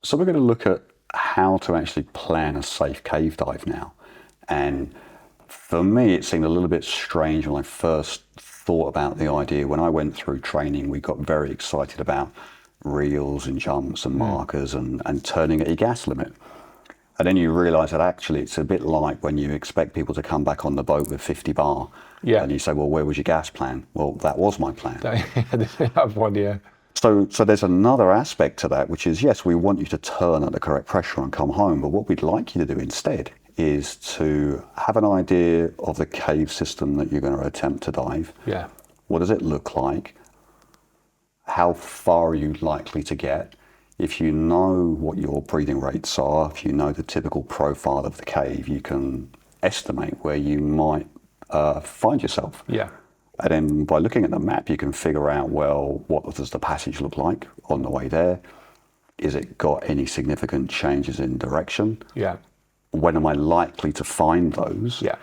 So we're going to look at how to actually plan a safe cave dive now. And for me, it seemed a little bit strange when I first thought about the idea. When I went through training, we got very excited about reels and jumps and markers and turning at your gas limit. And then you realise that actually it's a bit like when you expect people to come back on the boat with 50 bar. Yeah. And you say, well, where was your gas plan? Well, that was my plan. I have one, yeah. So there's another aspect to that, which is, yes, we want you to turn at the correct pressure and come home. But what we'd like you to do instead is to have an idea of the cave system that you're going to attempt to dive. Yeah. What does it look like? How far are you likely to get? If you know what your breathing rates are, if you know the typical profile of the cave, you can estimate where you might find yourself. Yeah. And then by looking at the map, you can figure out, well, what does the passage look like on the way there? Is it got any significant changes in direction? Yeah. When am I likely to find those? Yeah.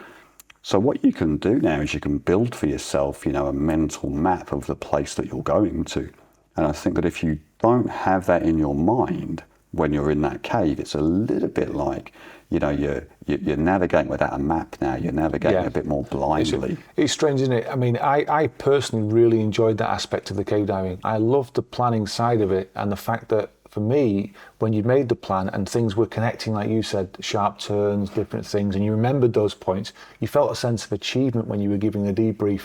So what you can do now is you can build for yourself, a mental map of the place that you're going to. And I think that if you don't have that in your mind when you're in that cave, it's a little bit like, you're navigating without a map now. You're navigating a bit more blindly. It's strange, isn't it? I mean, I personally really enjoyed that aspect of the cave diving. I loved the planning side of it, and the fact that for me, when you made the plan and things were connecting, like you said, sharp turns, different things, and you remembered those points, you felt a sense of achievement when you were giving the debrief,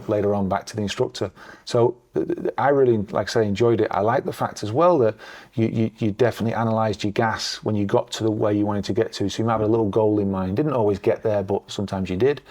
later on back to the instructor. So I really, like I say, enjoyed it. I like the fact as well that you definitely analysed your gas when you got to the way you wanted to get to. So you might have a little goal in mind. Didn't always get there, but sometimes you did.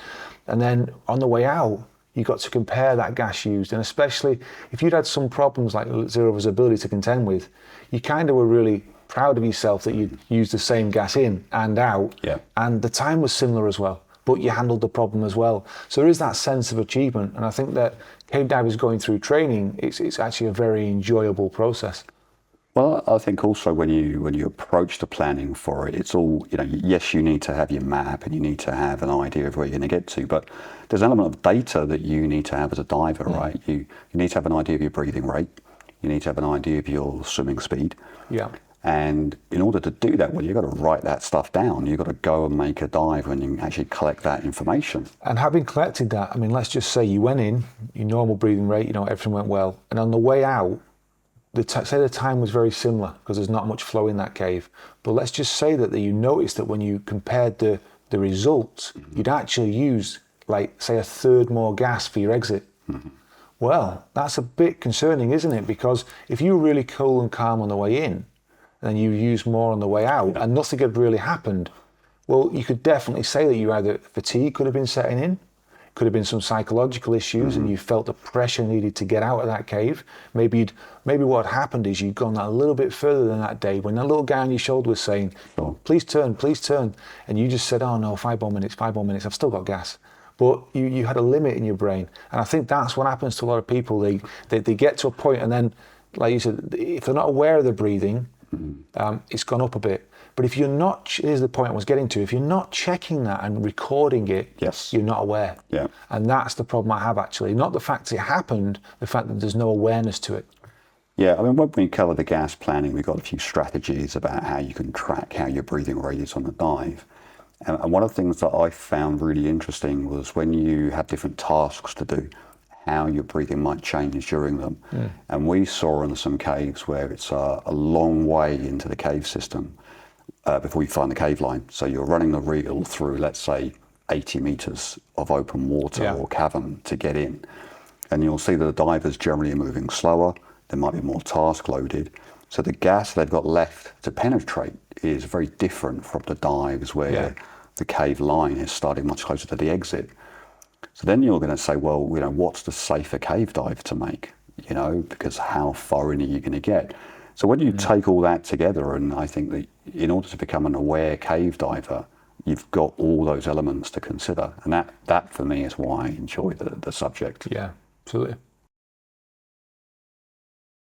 And then on the way out, you got to compare that gas used, and especially if you'd had some problems like zero visibility to contend with, you kind of were really proud of yourself that you'd used the same gas in and out, and the time was similar as well, but you handled the problem as well. So there is that sense of achievement, and I think that cave divers going through training, it's actually a very enjoyable process. Well, I think also when you approach the planning for it, it's all, yes, you need to have your map and you need to have an idea of where you're going to get to, but there's an element of data that you need to have as a diver, right? You need to have an idea of your breathing rate. You need to have an idea of your swimming speed. Yeah. And in order to do that, well, you've got to write that stuff down. You've got to go and make a dive and you actually collect that information. And having collected that, I mean, let's just say you went in, your normal breathing rate, everything went well. And on the way out, say the time was very similar because there's not much flow in that cave. But let's just say that you noticed that when you compared the results, you'd actually used, like, say, a third more gas for your exit. Well, that's a bit concerning, isn't it? Because if you were really cool and calm on the way in, and you used more on the way out, and nothing had really happened, well, you could definitely say that you either fatigue could have been setting in, could have been some psychological issues, and you felt the pressure needed to get out of that cave. Maybe what happened is you'd gone that a little bit further than that day when that little guy on your shoulder was saying, please turn, and you just said, oh no, 5 more minutes, I've still got gas. But you had a limit in your brain. And I think that's what happens to a lot of people. They get to a point and then, like you said, if they're not aware of the breathing, it's gone up a bit. But if you're not, here's the point I was getting to, if you're not checking that and recording it, you're not aware. Yeah. And that's the problem I have, actually. Not the fact it happened, the fact that there's no awareness to it. Yeah, I mean, when we cover the gas planning, we've got a few strategies about how you can track how your breathing rate is on the dive. And one of the things that I found really interesting was when you have different tasks to do, how your breathing might change during them. And we saw in some caves where it's a long way into the cave system before you find the cave line. So you're running the reel through, let's say, 80 meters of open water or cavern to get in. And you'll see that the divers generally are moving slower. They might be more task loaded. So the gas they've got left to penetrate is very different from the dives where the cave line is starting much closer to the exit. So then you're going to say, well, what's the safer cave dive to make? Because how far in are you going to get? So when you take all that together, and I think that in order to become an aware cave diver, you've got all those elements to consider. And that for me is why I enjoy the subject. Yeah, absolutely.